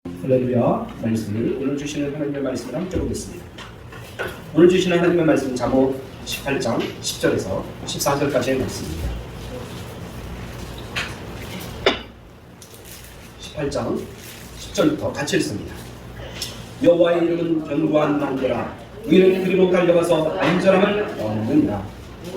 할렐루야. 말씀을 오늘 주시는 하나님의 말씀을 함께 보겠습니다. 오늘 주시는 하나님의 말씀은 잠언 18장 10절에서 14절까지의 말씀입니다. 18장 10절부터 같이 읽습니다. 여호와의 이름은 견고한 망대라. 의인은 그리로 달려가서 안전함을 얻느니라.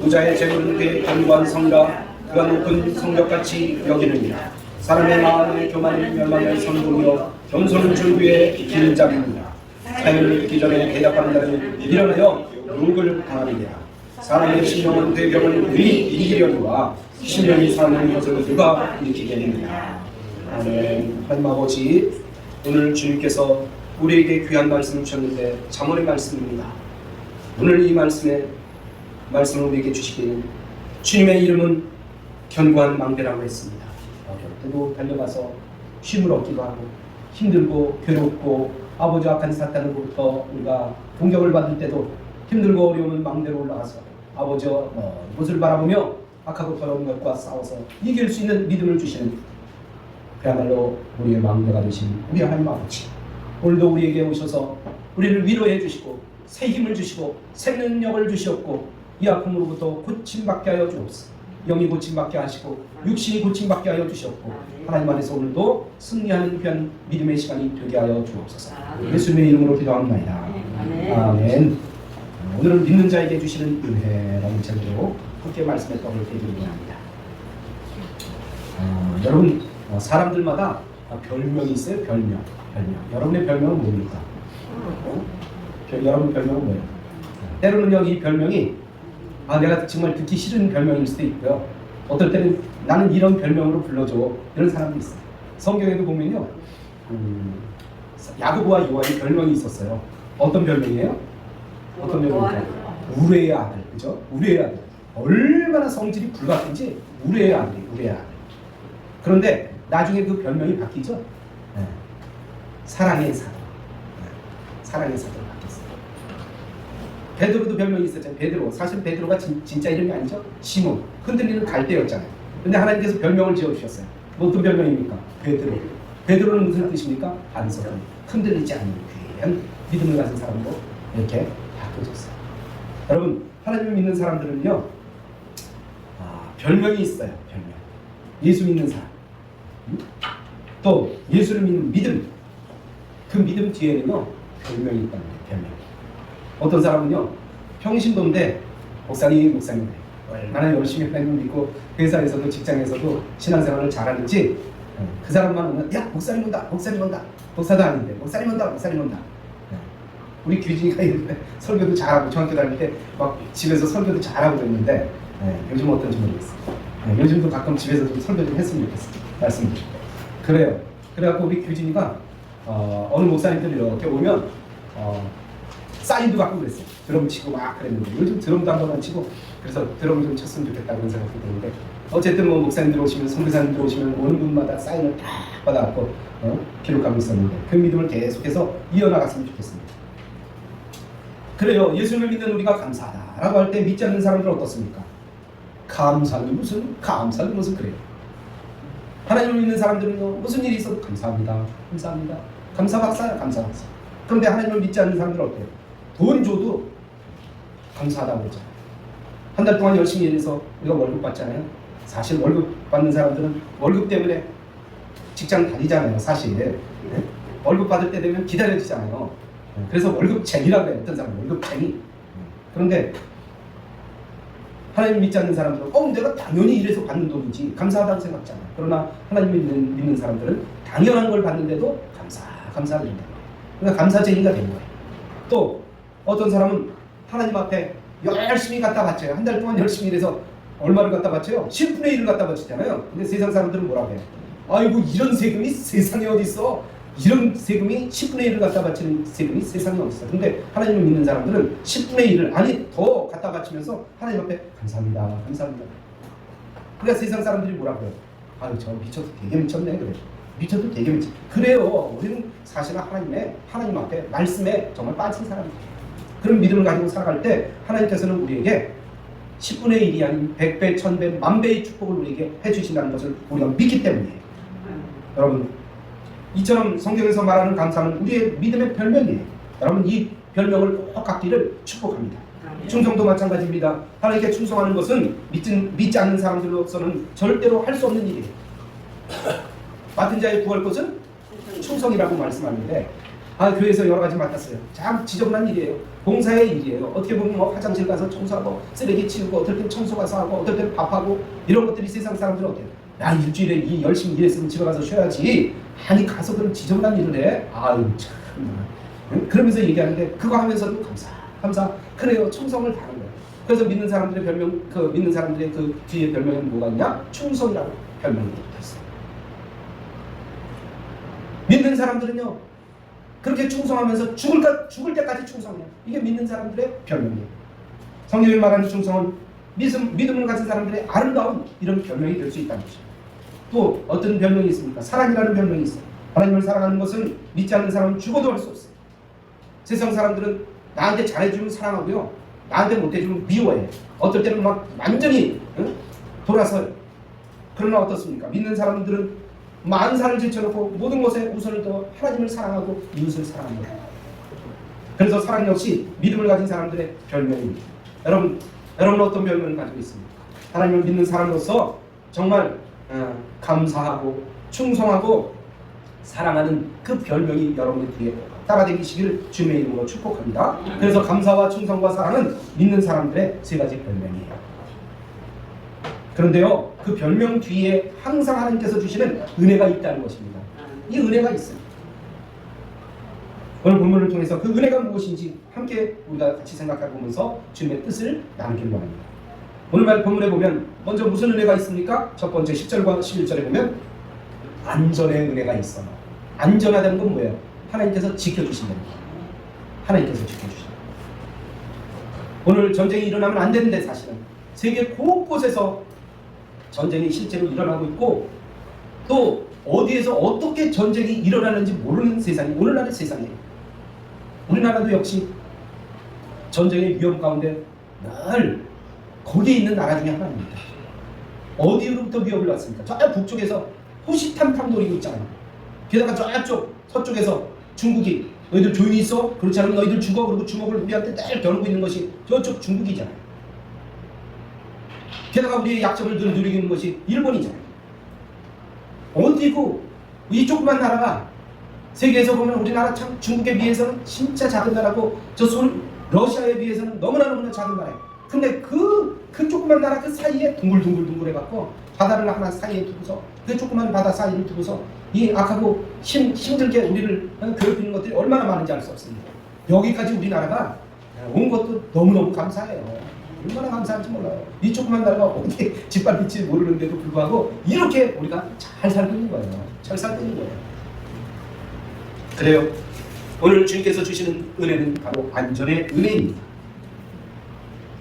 부자의 재물은 그의 견고한 성이라. 그가 높은 성벽같이 여기느니라. 사람의 마음의 교만을 멸망의 선봉이요 겸손은 줄기에 길잡이니라. 사연을 듣기 전에 대답하는 자는 일어나여 욕을 당하느니라. 사람의 신령은 대병을 그리 이기려니와 신령이 사는 것을 누가 일으키겠느냐. 아멘. 하나님 아버지, 오늘 주님께서 우리에게 귀한 말씀을 주셨는데 잠언의 말씀입니다. 오늘 이 말씀을 우리에게 주시기는 주님의 이름은 견고한 망대라고 했습니다. 어려울 때도 달려가서 쉼을 얻기도 하고 힘들고 괴롭고 아버지 악한 사탄으로부터 우리가 공격을 받을 때도 힘들고 어려우면 망대로 올라가서 아버지 이곳을 바라보며 악하고 더러운 것과 싸워서 이길 수 있는 믿음을 주시는 그야말로 우리의 망대가 되신 우리 하나님 아버지, 오늘도 우리에게 오셔서 우리를 위로해 주시고 새 힘을 주시고 새 능력을 주시었고 이 아픔으로부터 고침받게 하여 주옵소서. 영이 고침받게 하시고 육신이 고침받게 하여 주셨고 하나님 안에서 오늘도 승리하는 귀한 믿음의 시간이 되게 하여 주옵소서. 예수님의 이름으로 기도합니다. 아멘. 오늘은 믿는 자에게 주시는 은혜라는 제목으로 함께 말씀의 떡을 드리려 합니다. 여러분, 사람들마다 별명이 있어요. 별명. 여러분의 별명은 뭡니까? 여러분 별명은 뭐예요? 때로는요, 이 별명이 내가 정말 듣기 싫은 별명일 수도 있고요. 어떨 때는 나는 이런 별명으로 불러줘, 이런 사람도 있어요. 성경에도 보면요, 야고보와 요한이 별명이 있었어요. 어떤 별명이에요? 어떤 별명입니까? 우레의 아들, 그죠? 우레의 아들. 얼마나 성질이 불같은지 우레의 아들. 그런데 나중에 그 별명이 바뀌죠. 네. 사랑의 사도. 사랑의 사도로 바뀌었어요. 베드로도 별명이 있었잖아요. 베드로. 사실 베드로가 진짜 이름이 아니죠. 시몬. 흔들리는 갈대였잖아요. 근데 하나님께서 별명을 지어주셨어요. 어떤 별명입니까? 베드로. 베드로는 무슨 뜻입니까? 반석. 흔들리지 않는 귀한 믿음을 가진 사람으로 이렇게 바꿔줬어요. 여러분, 하나님을 믿는 사람들은요, 별명이 있어요. 별명. 예수 믿는 사람. 또 예수를 믿는 믿음. 그 믿음 뒤에는요, 별명이 있다는 거예요. 별명. 어떤 사람은요, 평신도인데 목사님 얼마나 열심히 하나님을 믿고 회사에서도 직장에서도 신앙생활을 잘하는지 그 사람만 오면 야, 목사님 온다. 목사도 아닌데 목사님 온다. 우리 규진이가 설교도 잘하고 중학교 다닐 때 막 집에서 설교도 잘하고 그랬는데 요즘 어떤지 모르겠어요. 요즘도 가끔 집에서 좀 설교 좀 했으면 좋겠어요. 말씀드리고 그래요. 그래갖고 우리 규진이가 어느 목사님들이 이렇게 오면 사인도 갖고 그랬어요. 드럼 치고 막 그랬는데 요즘 드럼도 한 번만 치고 그래서 드럼 좀 쳤으면 좋겠다 그런 생각이 드는데 어쨌든 뭐 목사님들 오시면 선교사님들 오시면 오는 분마다 사인을 다 받아갖고 기록하고 있었는데 그 믿음을 계속해서 이어나갔으면 좋겠습니다. 그래요. 예수를 믿는 우리가 감사하다라고 할 때 믿지 않는 사람들은 어떻습니까? 감사는 무슨 그래요. 하나님을 믿는 사람들은요, 무슨 일이 있어도 감사합니다. 감사 박사야. 그런데 하나님을 믿지 않는 사람들은 어때요? 돈 줘도 감사하다고 그러잖아요. 한 달 동안 열심히 일해서 우리가 월급 받잖아요. 사실 월급 받는 사람들은 월급 때문에 직장 다니잖아요. 사실 월급 받을 때 되면 기다려지잖아요. 그래서 월급쟁이라고 해요. 어떤 사람은 월급쟁이. 그런데 하나님 믿지 않는 사람들은 내가 당연히 일해서 받는 돈이지 감사하다고 생각하잖아요. 그러나 하나님 믿는 사람들은 당연한 걸 받는데도 감사드린다. 그러니까 감사쟁이가 되는 거예요. 또 어떤 사람은 하나님 앞에 열심히 갖다 바쳐요. 한 달 동안 열심히 일해서 얼마를 갖다 바쳐요? 10분의 1을 갖다 바치잖아요. 근데 세상 사람들은 뭐라고 해요? 아이고, 이런 세금이 세상에 어디 있어? 이런 세금이 10분의 1을 갖다 바치는 세금이 세상에 어디 있어? 근데 하나님을 믿는 사람들은 10분의 1을 아니 더 갖다 바치면서 하나님 앞에 감사합니다. 그래서 세상 사람들이 뭐라고 해요? 아유, 저 미쳐도 되게 미쳤네. 그래. 미쳐도 되게 미쳐. 그래요. 우리는 사실 하나님 앞에 말씀에 정말 빠진 사람이에요. 그런 믿음을 가지고 살아갈 때 하나님께서는 우리에게 10분의 1이 아닌 100배, 1000배, 10,000배의 축복을 우리에게 해주신다는 것을 우리가 믿기 때문이에요. 여러분, 이처럼 성경에서 말하는 감사는 우리의 믿음의 별명이에요. 여러분 이 별명을 꼭 갖기를 축복합니다. 충성도 마찬가지입니다. 하나님께 충성하는 것은 믿지 않는 사람들로서는 절대로 할 수 없는 일이에요. 맡은 자의 구할 것은 충성이라고 말씀하는데 교회에서 여러 가지 맡았어요. 참 지저분한 일이에요. 봉사의 일이에요. 어떻게 보면 뭐 화장실 가서 청소하고 쓰레기 치우고 어떨 땐 청소 가서 하고 어떨 땐 밥하고 이런 것들이 세상 사람들은 어때요? 야 일주일에 이 열심히 일했으면 집에 가서 쉬어야지. 아니 가서 그럼 지저분한 일을 해? 아유 참. 그러면서 얘기하는데 그거 하면서도 감사. 그래요. 충성을 다하는 거예요. 그래서 믿는 사람들의 별명, 믿는 사람들의 그 뒤에 별명은 뭐가 있냐? 충성이라고 별명이 붙어있어요. 믿는 사람들은요, 그렇게 충성하면서 죽을 때까지 충성해요. 이게 믿는 사람들의 별명이에요. 성경이 말하는 충성은 믿음을 가진 사람들의 아름다운 이런 별명이 될 수 있다는 것이죠. 또 어떤 별명이 있습니까? 사랑이라는 별명이 있어요. 하나님을 사랑하는 것은 믿지 않는 사람은 죽어도 할 수 없어요. 세상 사람들은 나한테 잘해주면 사랑하고요, 나한테 못해주면 미워해. 어떨 때는 막 완전히 돌아서요. 그러나 어떻습니까? 믿는 사람들은 만사를 제쳐놓고 모든 것에 우선을 둬 하나님을 사랑하고 이웃을 사랑합니다. 그래서 사랑 역시 믿음을 가진 사람들의 별명입니다. 여러분은 어떤 별명을 가지고 있습니까? 하나님을 믿는 사람으로서 정말 감사하고 충성하고 사랑하는 그 별명이 여러분의 뒤에 따라다니시기를 주님의 이름으로 축복합니다. 그래서 감사와 충성과 사랑은 믿는 사람들의 세 가지 별명이에요. 그런데요, 그 별명 뒤에 항상 하나님께서 주시는 은혜가 있다는 것입니다. 이 은혜가 있어요. 오늘 본문을 통해서 그 은혜가 무엇인지 함께 우리가 같이 생각해 보면서 주님의 뜻을 나누길 원합니다. 오늘 본문에 보면 먼저 무슨 은혜가 있습니까? 첫 번째 10절과 11절에 보면 안전의 은혜가 있어. 안전하다는 건 뭐예요? 하나님께서 지켜주신다는 거예요. 하나님께서 지켜주신다. 오늘 전쟁이 일어나면 안 되는데 사실은 세계 곳곳에서 전쟁이 실제로 일어나고 있고 또 어디에서 어떻게 전쟁이 일어나는지 모르는 세상이 오늘날의 세상이에요. 우리나라도 역시 전쟁의 위험 가운데 늘 거기에 있는 나라 중에 하나입니다. 어디로부터 위협을 왔습니까? 저 북쪽에서 호시탐탐 노리고 있잖아요. 게다가 저쪽 서쪽에서 중국이 너희들 조용히 있어? 그렇지 않으면 너희들 죽어. 그리고 주먹을 우리한테 늘 겨누고 있는 것이 저쪽 중국이잖아요. 게다가 우리의 약점을 늘 누리고 있는 것이 일본이잖아요. 어디고 이 조그만 나라가 세계에서 보면 우리나라 참 중국에 비해서는 진짜 작은 나라고 러시아에 비해서는 너무나 작은 나라예요. 근데 그 조그만 나라 그 사이에 둥글둥글 해갖고 바다를 하나 사이에 두고서 그 조그만 바다 사이를 두고서 이 악하고 힘들게 우리를 괴롭히는 것들이 얼마나 많은지 알 수 없습니다. 여기까지 우리나라가 온 것도 너무너무 감사해요. 얼마나 감사한지 몰라요. 이 조그만 나라가 어떻게 짓밟힐지 모르는데도 불구하고 이렇게 우리가 잘 살고 있는 거예요. 잘 살고 있는 거예요. 그래요. 오늘 주님께서 주시는 은혜는 바로 안전의 은혜입니다.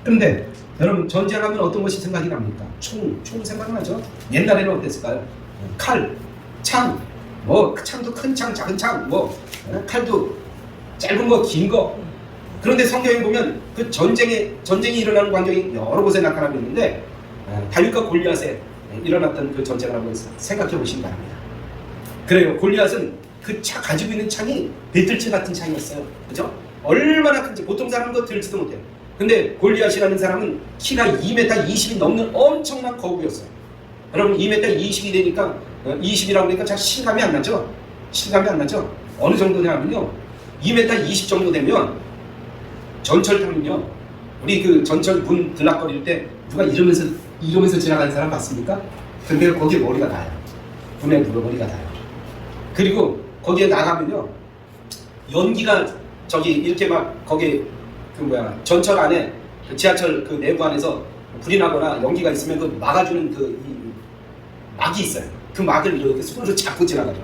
그런데 여러분 전쟁하면 어떤 것이 생각이 납니까? 총 생각나죠? 옛날에는 어땠을까요? 칼, 창, 창도 큰 창, 작은 창, 칼도 짧은 거, 긴 거. 그런데 성경에 보면 그 전쟁이 일어나는 광경이 여러 곳에 나타나고 있는데 다윗과 골리앗에 일어났던 그 전쟁을 한번 생각해 보시기 바랍니다. 그래요. 골리앗은 그 가지고 있는 창이 배틀치 같은 창이었어요. 그죠? 얼마나 큰지 보통 사람도 들지도 못해요. 근데 골리앗이라는 사람은 키가 2m 20이 넘는 엄청난 거구였어요. 여러분 2m 20이 되니까 20이라고 그러니까 잘 실감이 안 나죠? 실감이 안 나죠? 어느 정도냐면요, 2m 20 정도 되면 전철타면요, 우리 그 전철 문 들락거릴 때 누가 이러면서 지나가는 사람 봤습니까? 근데 거기에 머리가 나요. 분에 머리가 나요. 그리고 거기에 나가면요, 연기가 이렇게 막 거기 전철 안에 그 지하철 그 내부 안에서 불이 나거나 연기가 있으면 그 막아주는 이 막이 있어요. 그 막을 이렇게 손으로 잡고 지나가죠.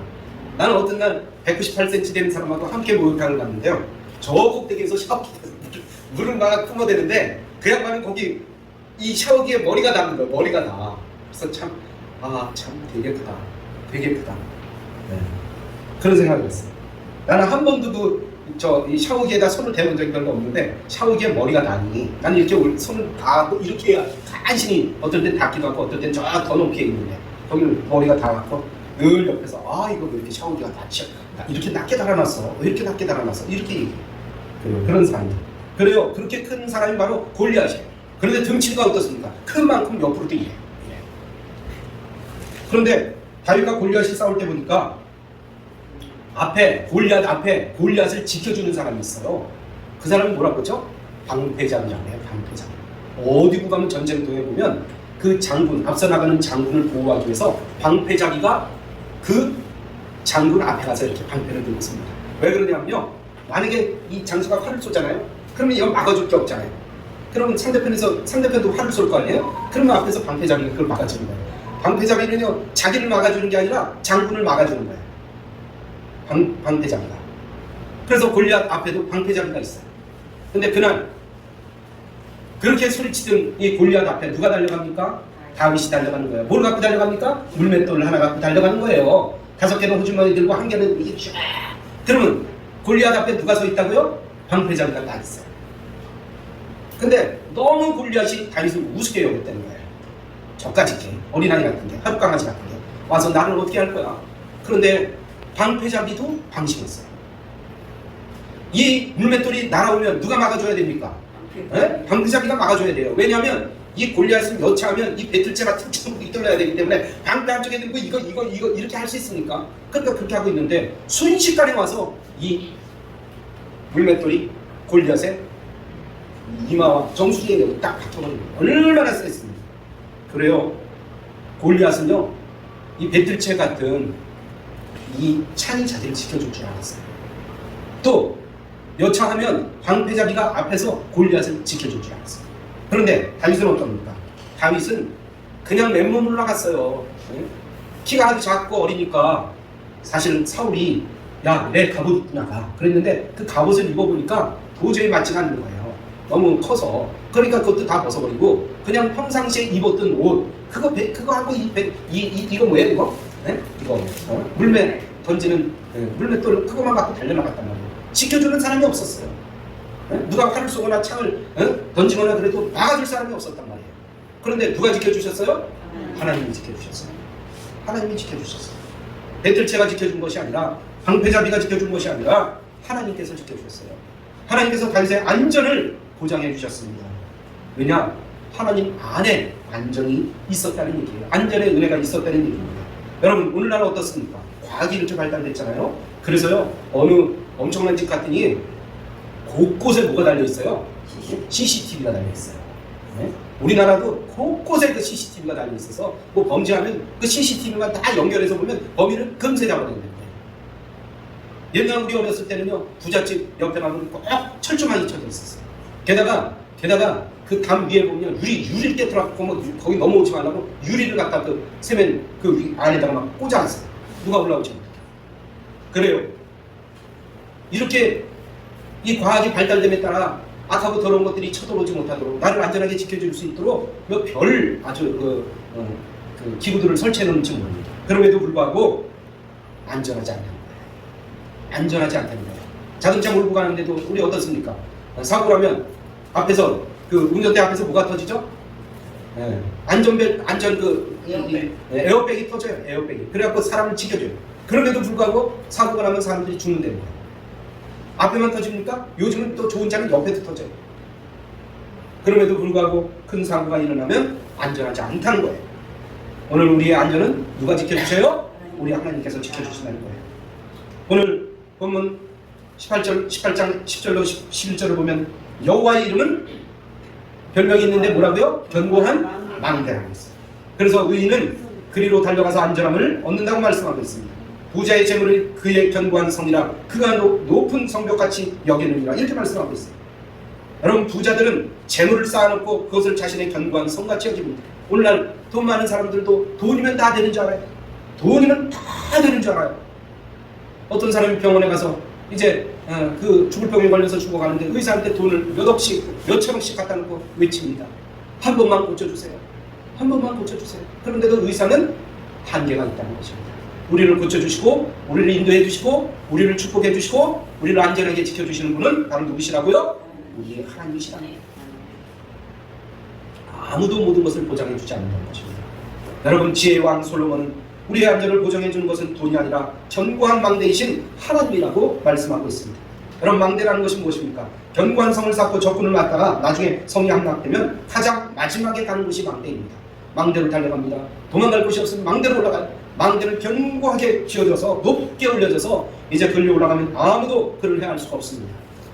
나는 어떤 날 198cm 되는 사람하고 함께 목욕탕을 갔는데요, 저 꼭대기에서 샤워기에서 물을 막 뿜어대는데 그 양반은 거기 이 샤워기에 머리가 닿는 거예요. 머리가 나. 그래서 참 되게 크다. 네. 그런 생각을 했어요. 나는 한 번도 이 샤워기에다 손을 대본 적이 별로 없는데 샤워기에 머리가 나니 나는 이렇게 손을 다 이렇게 간신히 어떨 땐 닿기도 하고 어떨 땐 저 더 높게 있는데 거기는 머리가 닿았고 늘 옆에서 이거 왜 이렇게 샤워기가 이렇게 낮게 달아놨어? 왜 이렇게 낮게 달아놨어? 이렇게 얘기해요. 그런 사람들. 그래요. 그렇게 큰 사람이 바로 골리앗이에요. 그런데 등치가 어떻습니까? 큰 만큼 옆으로 뛰어요. 그런데 다윗과 골리앗이 싸울 때 보니까 골리앗 앞에 골리앗을 지켜주는 사람이 있어요. 그 사람은 뭐라고 그러죠? 방패장이라고. 방패장. 어디 가면 전쟁터에 보면 그 장군, 앞서 나가는 장군을 보호하기 위해서 방패자기가 그 장군 앞에 가서 이렇게 방패를 들고 있습니다. 왜 그러냐면요, 만약에 이 장수가 활을 쏘잖아요. 그러면 이건 막아줄 게 없잖아요. 그러면 상대편도 활을 쏠 거 아니에요? 그러면 앞에서 방패자기가 그걸 막아주는 거예요. 방패자기는요, 자기를 막아주는 게 아니라 장군을 막아주는 거예요. 방패자기가. 그래서 골리앗 앞에도 방패자기가 있어요. 근데 그날 그렇게 소리치던 이 골리앗 앞에 누가 달려갑니까? 다윗이 달려가는 거예요. 뭘 갖고 달려갑니까? 물맷돌을 하나 갖고 달려가는 거예요. 5개는 호주머니 들고 1개는 이게 쫙. 그러면 골리앗 앞에 누가 서 있다고요? 방패자기가 다 있어요. 근데 너무 골리앗이 다윗을 우습게 여겼다는 거예요. 저까지 게 어린아이 같은데, 하룻강아지 같은데 와서 나를 어떻게 할 거야? 그런데 방패자기도 방심했어요. 이 물맷돌이 날아오면 누가 막아줘야 됩니까? 방패자기가 막아줘야 돼요. 왜냐하면 이 골리앗을 여차하면 이 배틀째가 툭툭 이끌려야 되기 때문에 방패 한쪽에 들고 이거 이렇게 할 수 있으니까. 그러니까 그렇게 하고 있는데 순식간에 와서 이 물맷돌이 골리앗의 이마와 정수리에 여기 딱 박혀버린 거예요. 얼마나 셌습니까? 그래요. 골리앗은요, 이 배틀체 같은 이 찬이 자기를 지켜줄 줄 알았어요. 또 여차하면 방패자기가 앞에서 골리앗을 지켜줄 줄 알았어요. 그런데 다윗은 어떻습니까? 다윗은 그냥 맨몸으로 나갔어요. 키가 아주 작고 어리니까 사실 사울이 야, 내 갑옷 입고 나가 그랬는데 그 갑옷을 입어보니까 도저히 맞지가 않는 거예요. 너무 커서. 그러니까 그것도 다 벗어버리고 그냥 평상시에 입었던 옷 그거 하고 이거 뭐예요 이거? 이거 물맷 던지는 물맷돌 그거만 갖고 달려나갔단 말이에요. 지켜주는 사람이 없었어요. 누가 활을 쏘거나 창을 던지거나 그래도 막아줄 사람이 없었단 말이에요. 그런데 누가 지켜주셨어요? 하나님이 지켜주셨어요. 하나님이 지켜주셨어요. 배틀체가 지켜준 것이 아니라 방패자비가 지켜준 것이 아니라 하나님께서 지켜주셨어요. 하나님께서 다윗의 안전을 보장해 주셨습니다. 왜냐? 하나님 안에 안전이 있었다는 얘기예요. 안전의 은혜가 있었다는 얘기입니다. 여러분, 오늘날 어떻습니까? 과학기술이 발달됐잖아요. 그래서요, 어느 엄청난 집 같으니 곳곳에 뭐가 달려있어요? CCTV가 달려있어요. 네? 우리나라도 곳곳에 그 CCTV가 달려있어서 뭐 범죄하면 그 CCTV만 다 연결해서 보면 범인을 금세 잡아내는 거예요. 옛날 우리 어렸을 때는요, 부잣집 옆에 가면 꼭 철조망이 쳐져 있었어요. 게다가 그 담 위에 보면 유리를 깨뜨려갖고 뭐 거기 넘어오지 말라고 유리를 갖다 그 세면 그 안에다가 막 꽂아놨어요. 누가 올라오지 못하게. 그래요. 이렇게 이 과학이 발달됨에 따라 악하고 더러운 것들이 쳐들어오지 못하도록 나를 안전하게 지켜줄 수 있도록 별 아주 그 기구들을 설치해 놓는지 모릅니다. 그럼에도 불구하고 안전하지 않다는 거예요. 안전하지 않다는 거예요. 자동차 몰고 가는데도 우리 어떻습니까? 사고라면 앞에서 그 운전대 앞에서 뭐가 터지죠? 에어백이 터져요. 에어백이. 그래갖고 사람을 지켜줘요. 그럼에도 불구하고 사고가 나면 사람들이 죽는다는 거예요. 앞에만 터집니까? 요즘은 또 좋은 차는 옆에도 터져요. 그럼에도 불구하고 큰 사고가 일어나면 안전하지 않다는 거예요. 오늘 우리의 안전은 누가 지켜주세요? 우리 하나님께서 지켜주신다는 거예요. 오늘 본문 18장 10절로 11절을 보면 여호와의 이름은 별명이 있는데 뭐라고요? 견고한 망대라고 했어요. 그래서 의인은 그리로 달려가서 안전함을 얻는다고 말씀하고 있습니다. 부자의 재물을 그의 견고한 성이라 그가 높은 성벽같이 여기느니라 이렇게 말씀하고 있어요. 여러분, 부자들은 재물을 쌓아놓고 그것을 자신의 견고한 성같이 여깁니다. 오늘날 돈 많은 사람들도 돈이면 다 되는 줄 알아요. 돈이면 다 되는 줄 알아요. 어떤 사람이 병원에 가서 이제 그 죽을 병에 걸려서 죽어가는데 의사한테 돈을 몇 억씩 몇 천억씩 갖다 놓고 외칩니다. 한 번만 고쳐주세요. 한 번만 고쳐주세요. 그런데도 의사는 한계가 있다는 것입니다. 우리를 고쳐주시고 우리를 인도해 주시고 우리를 축복해 주시고 우리를 안전하게 지켜주시는 분은 바로 누구시라고요? 우리의 하나님이시라는 거예요. 아무도 모든 것을 보장해 주지 않는다는 것입니다. 여러분, 지혜의 왕 솔로몬은 우리의 안전을 보장해 주는 것은 돈이 아니라 견고한 망대이신 하나님이라고 말씀하고 있습니다. 여러분, 망대라는 것이 무엇입니까? 견고한 성을 쌓고 적군을 맞다가 나중에 성이 함락되면 가장 마지막에 가는 곳이 망대입니다. 망대로 달려갑니다. 도망갈 곳이 없으면 망대로 올라가요. 망대를 견고하게 쥐어져서 높게 올려져서 이제 그리 올라가면 아무도 그를 해할 수가 없습니다.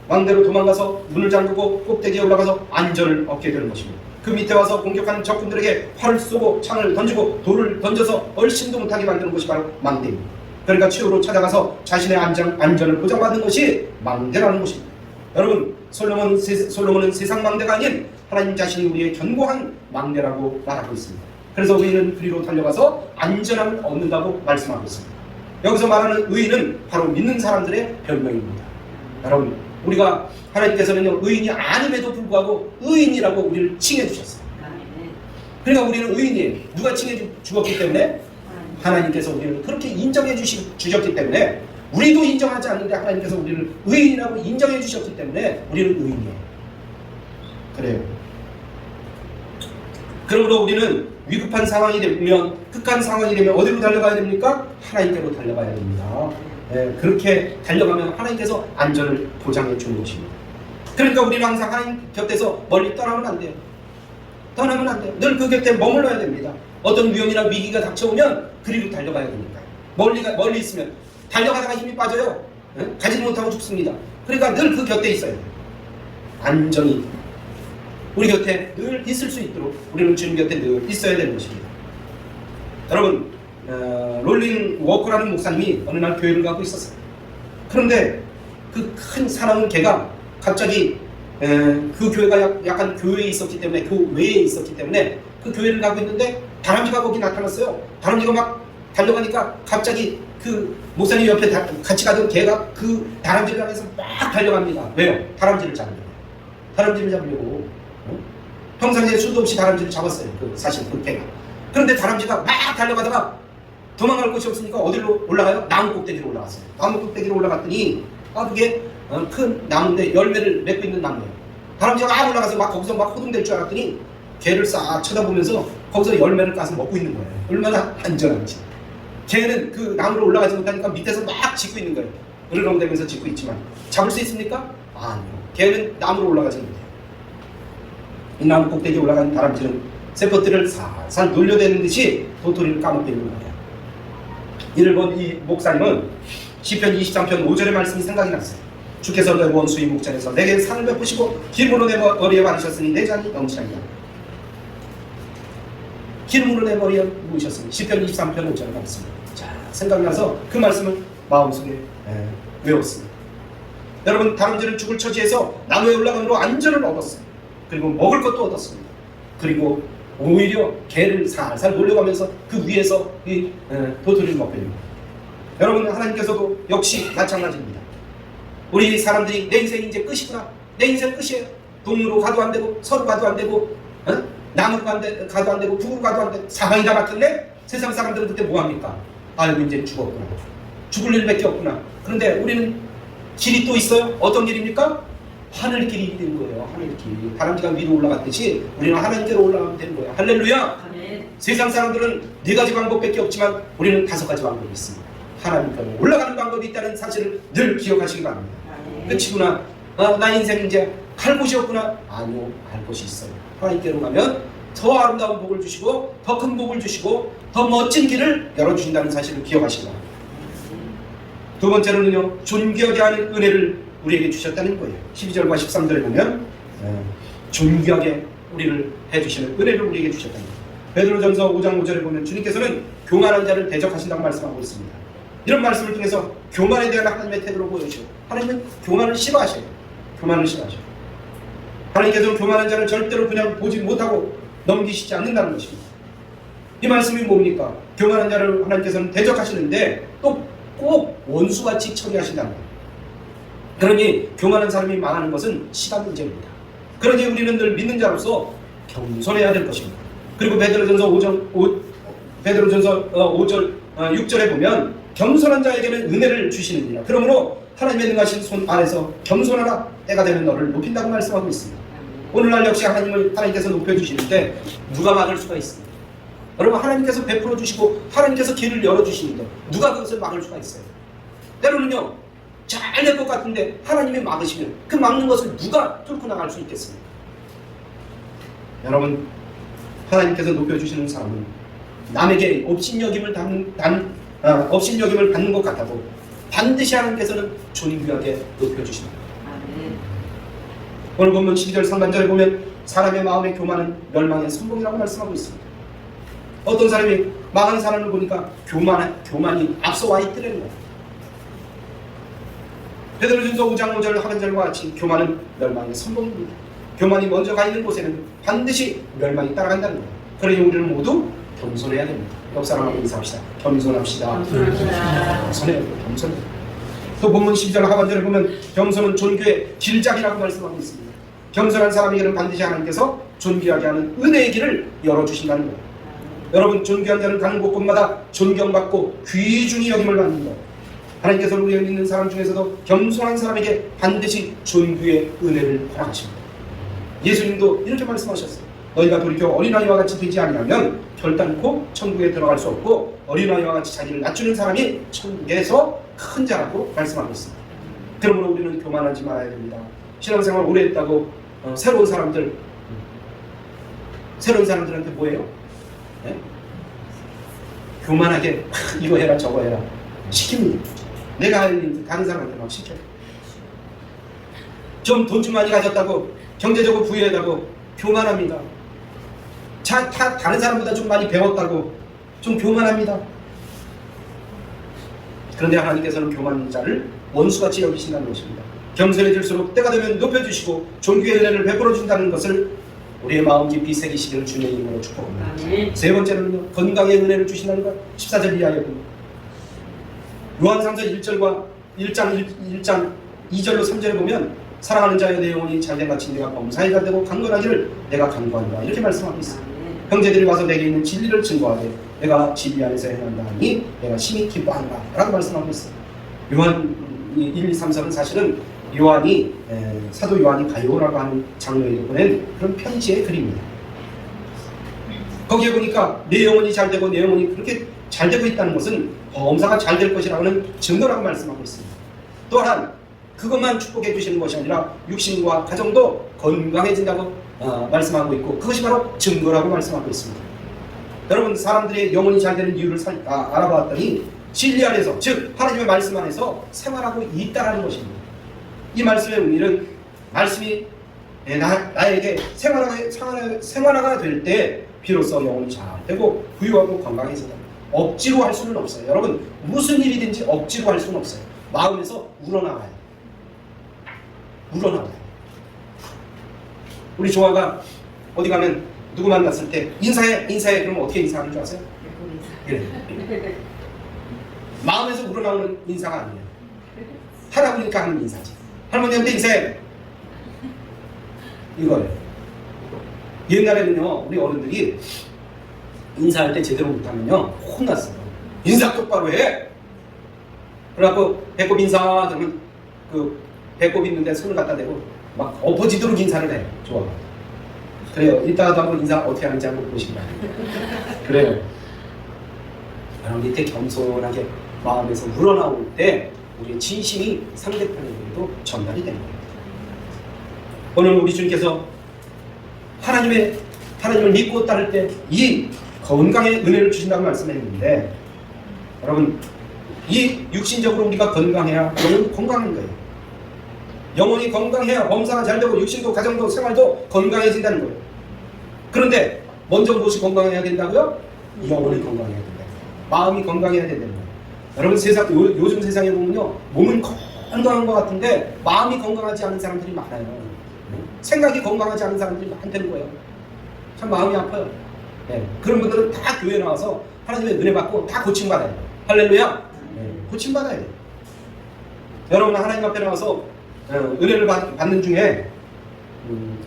망대로 도망가서 문을 잠그고 꼭대기에 올라가서 안전을 얻게 되는 것입니다. 그 밑에 와서 공격하는 적군들에게 활을 쏘고 창을 던지고 돌을 던져서 얼씬도 못하게 만드는 것이 바로 망대입니다. 그러니까 최후로 찾아가서 자신의 안전을 보장받는 것이 망대라는 것입니다. 여러분, 솔로몬은 세상 망대가 아닌 하나님 자신이 우리의 견고한 망대라고 말하고 있습니다. 그래서 의인은 그리로 달려가서 안전함을 얻는다고 말씀하고 있습니다. 여기서 말하는 의인은 바로 믿는 사람들의 별명입니다. 여러분, 우리가 하나님께서는요, 의인이 아님에도 불구하고 의인이라고 우리를 칭해 주셨어요. 그러니까 우리는 의인이에요. 누가 칭해 주었기 때문에? 하나님께서 우리를 그렇게 인정해 주셨기 때문에, 우리도 인정하지 않는데 하나님께서 우리를 의인이라고 인정해 주셨기 때문에 우리는 의인이에요. 그래요. 그러므로 우리는 위급한 상황이 되면, 극한 상황이 되면 어디로 달려가야 됩니까? 하나님께로 달려가야 됩니다. 그렇게 달려가면 하나님께서 안전을 보장해 주는 것입니다. 그러니까 우리는 항상 하나님 곁에서 멀리 떠나면 안 돼요. 떠나면 안 돼요. 늘 그 곁에 머물러야 됩니다. 어떤 위험이나 위기가 닥쳐오면 그리로 달려가야 됩니다. 멀리 있으면 달려가다가 힘이 빠져요. 가지 못하고 죽습니다. 그러니까 늘 그 곁에 있어야 돼요. 안전히 우리 곁에 늘 있을 수 있도록 우리는 주님 곁에 늘 있어야 되는 것입니다. 여러분, 롤링 워커라는 목사님이 어느 날 교회를 가고 있었어요. 그런데 그 큰 사나운 개가 갑자기 그 교회가 약간 교회에 있었기 때문에, 교외에 있었기 때문에 그 교회를 가고 있는데 다람쥐가 거기 나타났어요. 다람쥐가 막 달려가니까 갑자기 그 목사님 옆에 같이 가던 개가 그 다람쥐를 향해서 막 달려갑니다. 왜요? 다람쥐를 잡으려고. 다람쥐를 잡으려고. 평상시에 수도 없이 다람쥐를 잡았어요. 사실 그 개가. 그런데 다람쥐가 막 달려가다가 도망갈 곳이 없으니까 어디로 올라가요? 나무 꼭대기로 올라갔어요. 나무 꼭대기로 올라갔더니 그게 큰 나무인데 열매를 맺고 있는 나무예요. 다람쥐가 막 올라가서 막 거기서 막 호둥댈 줄 알았더니 개를 싹 쳐다보면서 거기서 열매를 까서 먹고 있는 거예요. 얼마나 안전한지. 개는 그 나무로 올라가지 못하니까 밑에서 막 짖고 있는 거예요. 으르렁대면서 짖고 있지만 잡을 수 있습니까? 아니요. 개는 나무로 올라가지 못해요. 이 나무 꼭대기에 올라간 다람쥐는 세포들을 살살 놀려대는 듯이 도토리를 까먹고 있는 거예요. 이를 본 이 목사님은 시편 23편 5절의 말씀이 생각이 났어요. 주께서 내 원수의 목전에서 내게 상을 베푸시고 기름으로 내 머리에 바르셨으니 내 잔이 넘치나이다. 기름으로 내 머리에 부으셨으니 시편 23편 5절의 말씀. 자, 생각나서 그 말씀을 마음속에 외웠습니다. 여러분, 다람쥐는 죽을 처지에서 나무에 올라감으로 안전을 얻었어요. 그리고 먹을 것도 얻었습니다. 그리고 오히려 개를 살살 놀려가면서 그 위에서 이 도토리를 먹게 됩니다. 여러분, 하나님께서도 역시 마찬가지입니다. 우리 사람들이 내 인생이 이제 끝이구나, 내 인생 끝이에요. 동으로 가도 안 되고 서로 가도 안 되고 남으로 가도 안 되고 북으로 가도 안 되고 사방이 다 막혔네. 세상 사람들은 그때 뭐합니까? 아이고, 이제 죽었구나, 죽을 일밖에 없구나. 그런데 우리는 길이 또 있어요. 어떤 길입니까? 하늘길이 있는 거예요. 하늘길. 다람쥐가 위로 올라갔듯이 우리는 하나님께로 올라가면 되는 거예요. 할렐루야. 아멘. 세상 사람들은 4가지 방법밖에 없지만 우리는 5가지 방법이 있습니다. 하나님께로 올라가는 방법이 있다는 사실을 늘 기억하시기 바랍니다. 아멘. 끝이구나, 나 인생 이제 갈 곳이 없구나. 아니요, 갈 곳이 있어요. 하나님께로 가면 더 아름다운 복을 주시고 더 큰 복을 주시고 더 멋진 길을 열어주신다는 사실을 기억하시기 바랍니다. 두 번째로는요, 존귀하게 하는 은혜를 우리에게 주셨다는 거예요. 12절과 13절에 보면 존귀하게 우리를 해주시는 은혜를 우리에게 주셨다는 거예요. 베드로전서 5장 5절에 보면 주님께서는 교만한 자를 대적하신다고 말씀하고 있습니다. 이런 말씀을 통해서 교만에 대한 하나님의 태도를 보여주시고, 하나님은 교만을 싫어하셔요. 교만을 싫어하셔요. 하나님께서는 교만한 자를 절대로 그냥 보지 못하고 넘기시지 않는다는 것입니다. 이 말씀이 뭡니까? 교만한 자를 하나님께서는 대적하시는데 또 꼭 원수같이 처리하신다는 거예요. 그러니 교만한 사람이 망하는 것은 시간 문제입니다. 그러니 우리는 늘 믿는 자로서 겸손해야 될 것입니다. 그리고 베드로전서 5절 6절에 보면 겸손한 자에게는 은혜를 주시느니라. 그러므로 하나님의 능하신 손 아래서 겸손하라. 때가 되면 너를 높인다고 말씀하고 있습니다. 오늘날 역시 하나님께서 높여주시는데 누가 막을 수가 있습니다. 여러분, 하나님께서 베풀어 주시고 하나님께서 길을 열어주시는데 누가 그것을 막을 수가 있어요? 때로는요, 잘 될 것 같은데 하나님이 막으시면 그 막는 것을 누가 뚫고 나갈 수 있겠습니까? 여러분, 하나님께서 높여주시는 사람은 남에게 업신여김을 받는 것 같아도 반드시 하나님께서는 존귀하게 높여주십니다. 오늘 보면 12절 상반절에 보면 사람의 마음의 교만은 멸망의 선봉이라고 말씀하고 있습니다. 어떤 사람이 망하는 사람을 보니까 교만이 앞서와 있더라는 거예요. 베드로전서 5장 5절 하반절과 같이 교만은 멸망의 선봉입니다. 교만이 먼저 가 있는 곳에는 반드시 멸망이 따라간다는 거예요. 그러니 우리는 모두 겸손해야 됩니다. 옆 사람하고 인사합시다. 겸손합시다. 겸손해야 돼요. 겸손해요. 또 본문 12절 하반절에 보면 겸손은 존귀의 길잡이라고 말씀하고 있습니다. 겸손한 사람에게는 반드시 하나님께서 존귀하게 하는 은혜의 길을 열어주신다는 거예요. 여러분, 존귀한 자는 가는 곳곳마다 존경받고 귀중히 여김을 받는 것. 하나님께서 우리를 믿는 사람 중에서도 겸손한 사람에게 반드시 존귀의 은혜를 허락하십니다. 예수님도 이렇게 말씀하셨어요. 너희가 돌이켜 어린아이와 같이 되지 아니하면 결단코 천국에 들어갈 수 없고, 어린아이와 같이 자기를 낮추는 사람이 천국에서 큰 자라고 말씀하고 있습니다. 그러므로 우리는 교만하지 말아야 됩니다. 신앙생활 오래 했다고 새로운 사람들한테 뭐예요? 네? 교만하게 이거 해라 저거 해라 시킵니다. 내가 할 일 다른 사람한테 막 시켜요. 좀 돈 좀 많이 가졌다고, 경제적으로 부유하다고 교만합니다. 다른 사람보다 좀 많이 배웠다고 좀 교만합니다. 그런데 하나님께서는 교만한 자를 원수같이 여기신다는 것입니다. 겸손해질수록 때가 되면 높여주시고 존귀의 은혜를 베풀어 준다는 것을 우리의 마음 깊이 새기시기를 주님의 이름으로 축복합니다. 세 번째는요, 건강의 은혜를 주신다는 것. 14절 이하에 보면 요한상서 1장 2절로 3절에 보면 사랑하는 자여 내 영혼이 잘된 같이 내가 범사에가 되고 강건하기를 내가 간구한다, 이렇게 말씀하고 있습니다. 형제들이 와서 내게 있는 진리를 증거하되 내가 진리 안에서 행한다 하니 내가 심히 기뻐한다 라고 말씀하고 있습니다. 요한 1, 2, 3, 4는 사실은 사도 요한이 가요라고 하는 장로에게 보낸 그런 편지의 글입니다. 거기에 보니까 내 영혼이 잘 되고 내 영혼이 그렇게 잘 되고 있다는 것은 범사가 잘 될 것이라는 증거라고 말씀하고 있습니다. 또한 그것만 축복해 주시는 것이 아니라 육신과 가정도 건강해진다고 말씀하고 있고, 그것이 바로 증거라고 말씀하고 있습니다. 여러분, 사람들의 영혼이 잘 되는 이유를 알아봤더니 진리 안에서, 즉 하나님의 말씀 안에서 생활하고 있다는 것입니다. 이 말씀의 의미는 말씀이 나에게 생활화가 될 때 비로소 영혼이 잘 되고 부유하고 건강해진다. 억지로 할 수는 없어요. 여러분, 무슨 일이든지 억지로 할 수는 없어요. 마음에서 우러나와요. 우리 조아가 어디 가면 누구 만났을 때 인사해 그러면 어떻게 인사하는 줄 아세요? 네. 마음에서 우러나오는 인사가 아니에요. 하다 보니까 하는 인사지. 할머니한테 인사해, 이거예요. 옛날에는요, 우리 어른들이 인사할 때 제대로 못하면요 혼났어요. 인사 똑바로 해. 그래갖고 배꼽 인사 그러면 그 배꼽 있는데 손을 갖다 대고 막 엎어지도록 인사를 해요. 좋아. 그래요. 이따가도 한번 인사 어떻게 하는지 한번 보시기 바랍니다. 그래요. 여러분, 이때 겸손하게 마음에서 우러나올 때 우리의 진심이 상대편에게도 전달이 되는 겁니다. 오늘 우리 주님께서 하나님을 믿고 따를 때 이 건강의 은혜를 주신다고 말씀했는데, 여러분, 이 육신적으로 우리가 건강해야 영혼이 건강한 거예요. 영혼이 건강해야 범사가 잘 되고 육신도 가정도 생활도 건강해진다는 거예요. 그런데 먼저 무엇이 건강해야 된다고요? 영혼이 건강해야 된다. 마음이 건강해야 된다는 거예요. 여러분, 요즘 세상에 보면요, 몸은 건강한 것 같은데 마음이 건강하지 않은 사람들이 많아요. 생각이 건강하지 않은 사람들이 많다는 거예요. 참 마음이 아파요. 네. 그런 분들은 다 교회 나와서 하나님의 은혜 받고 다 고침받아요. 할렐루야. 네. 고침받아야 돼요. 여러분, 하나님 앞에 나와서 은혜를 받는 중에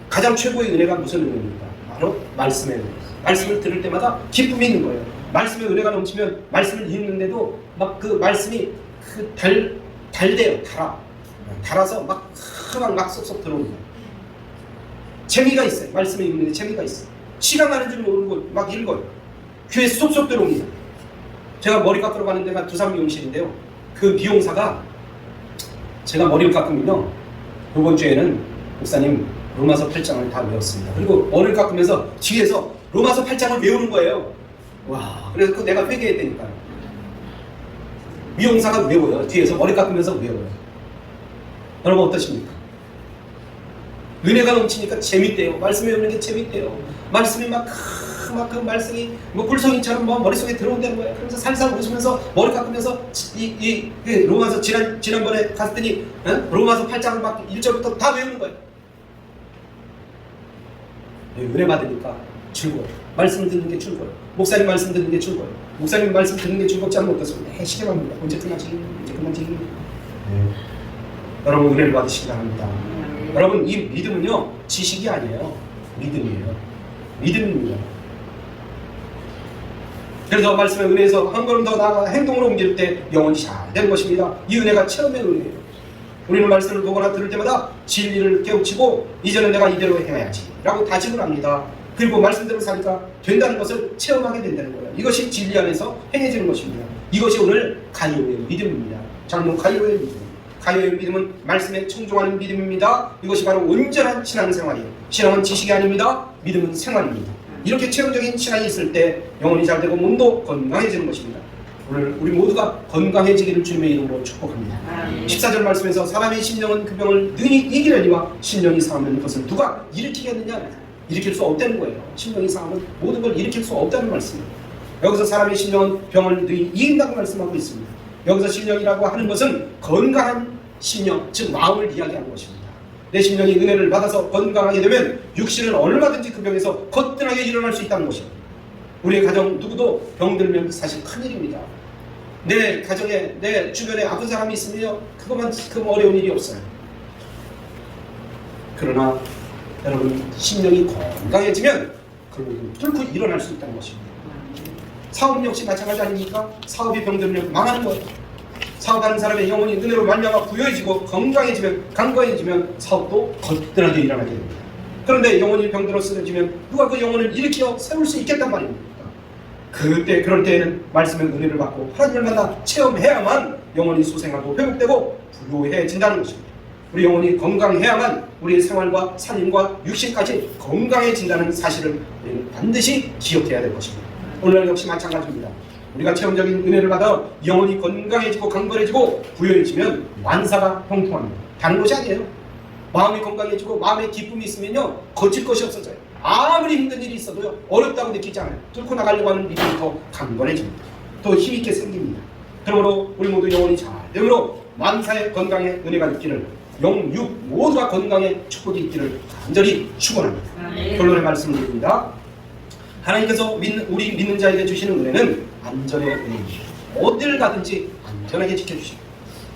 가장 최고의 은혜가 무슨 은혜입니까? 바로 말씀의 은혜. 말씀을 들을 때마다 기쁨이 있는 거예요. 말씀의 은혜가 넘치면 말씀을 읽는데도 막 그 말씀이 달대요. 달아서 막 쏙쏙 들어옵니다. 재미가 있어요. 말씀을 읽는데 재미가 있어요. 시간 가는 줄 모르고 막 읽어요. 귀에 쏙쏙 들어옵니다. 제가 머리 깎으러 가는 데가 두산 미용실인데요. 그 미용사가 제가 머리를 깎으면요, 이번 주에는 목사님 로마서 8장을 다 외웠습니다. 그리고 머리를 깎으면서 뒤에서 로마서 8장을 외우는 거예요. 와, 그래서 그 내가 회개했다니까요. 미용사가 외워요. 뒤에서 머리 깎으면서 외워요. 여러분 어떠십니까? 은혜가 넘치니까 재밌대요. 말씀 외우는 게 재밌대요. 말씀이 그 말씀이 뭐 불성이처럼 뭐 머릿속에 들어온다는 거예요. 그러면서 살살 웃으면서 머리 깎으면서 그 로마서 지난번에 갔더니 로마서 8장을 막 1절부터 다 외우는 거예요. 은혜 받으니까 즐거워요. 말씀 듣는 게 즐거워요. 목사님 말씀 듣는 게 즐거워요. 목사님 말씀 듣는 게 즐겁지 않으면 어떻습니까? 시계만 언제 끝나지? 여러분 은혜를 받으시기 바랍니다. 여러분 이 믿음은요 지식이 아니에요. 믿음이에요. 믿음입니다. 그래서 말씀의 은혜에서 한 걸음 더 나아가 행동으로 옮길 때 영원히 잘 되는 것입니다. 이 은혜가 체험의 은혜예요. 우리는 말씀을 보거나 들을 때마다 진리를 깨우치고 이제는 내가 이대로 해야지 라고 다짐을 합니다. 그리고 말씀대로 사니까 된다는 것을 체험하게 된다는 거예요. 이것이 진리 안에서 행해지는 것입니다. 이것이 오늘 가이오의 믿음입니다. 장로 가이오의 믿음. 가이오의 믿음은 말씀에 청종하는 믿음입니다. 이것이 바로 온전한 신앙생활이에요. 신앙은 지식이 아닙니다. 믿음은 생활입니다. 이렇게 체험적인 신앙이 있을 때 영혼이 잘 되고 몸도 건강해지는 것입니다. 오늘 우리 모두가 건강해지기를 주님의 이름으로 축복합니다. 14절 말씀에서 사람의 심령은 그 병을 능히 이기려니와 심령이 상하면 그것을 누가 일으키겠느냐? 일으킬 수 없다는 거예요. 심령이 상하면 모든 걸 일으킬 수 없다는 말씀입니다. 여기서 사람의 심령은 병을 능히 이긴다고 말씀하고 있습니다. 여기서 심령이라고 하는 것은 건강한 심령, 즉 마음을 이야기하는 것입니다. 내 심령이 은혜를 받아서 건강하게 되면 육신은 얼마든지 그 병에서 거뜬하게 일어날 수 있다는 것입니다. 우리의 가정 누구도 병들면 사실 큰일입니다. 내 가정에 내 주변에 아픈 사람이 있으면 그것만큼 어려운 일이 없어요. 그러나 여러분 심령이 건강해지면 그걸 뚫고 일어날 수 있다는 것입니다. 사업 역시 마찬가지 아닙니까? 사업이 병들면 망하는 거예요. 사업하는 사람의 영혼이 은혜로 말미암아 부여해지고 강건해지면 사업도 거뜬하게 일어나게 됩니다. 그런데 영혼이 병들어 쓰러지면 누가 그 영혼을 일으켜 세울 수 있겠단 말입니다. 그럴 때에는 말씀의 은혜를 받고 하나님을 만나 체험해야만 영혼이 소생하고 회복되고 부유해진다는 것입니다. 우리 영혼이 건강해야만 우리의 생활과 살림과 육신까지 건강해진다는 사실을 우리는 반드시 기억해야 될 것입니다. 오늘 역시 마찬가지입니다. 우리가 체험적인 은혜를 받아 영혼이 건강해지고 강건해지고 부여해지면 만사가 형통합니다. 다른 것이 아니에요. 마음이 건강해지고 마음에 기쁨이 있으면요 거칠 것이 없어져요. 아무리 힘든 일이 있어도요 어렵다고 느끼지 않아요. 뚫고 나가려고 하는 믿음이 더 강건해집니다. 더 힘있게 생깁니다. 그러므로 우리 모두 영혼이 잘 되므로 만사의 건강의 은혜가 있기를 영육 모두가 건강의 축복이 있기를 간절히 축원합니다. 결론의 말씀을 드립니다. 하나님께서 우리 믿는 자에게 주시는 은혜는 안전의 은혜입니다. 어딜 가든지 안전하게 지켜주시고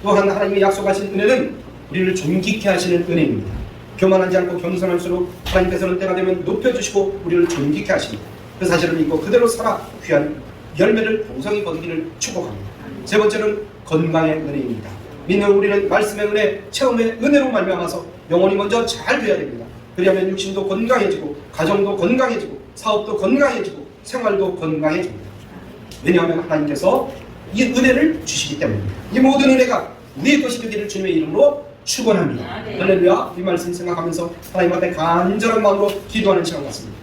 또한 하나님이 약속하신 은혜는 우리를 존귀케 하시는 은혜입니다. 교만하지 않고 겸손할수록 하나님께서는 때가 되면 높여주시고 우리를 존귀케 하십니다. 그 사실을 믿고 그대로 살아 귀한 열매를 풍성히 거두기를 축복합니다. 세 번째는 건강의 은혜입니다. 믿는 우리는 말씀의 은혜, 체험의 은혜로 말미암아서 영혼이 먼저 잘 되어야 됩니다. 그리하면 육신도 건강해지고 가정도 건강해지고 사업도 건강해지고 생활도 건강해집니다. 왜냐하면 하나님께서 이 은혜를 주시기 때문입니다. 이 모든 은혜가 우리의 것이 되기를 주님의 이름으로 축원합니다. 할렐루야. 이 말씀 생각하면서 하나님 앞에 간절한 마음으로 기도하는 시간 같습니다.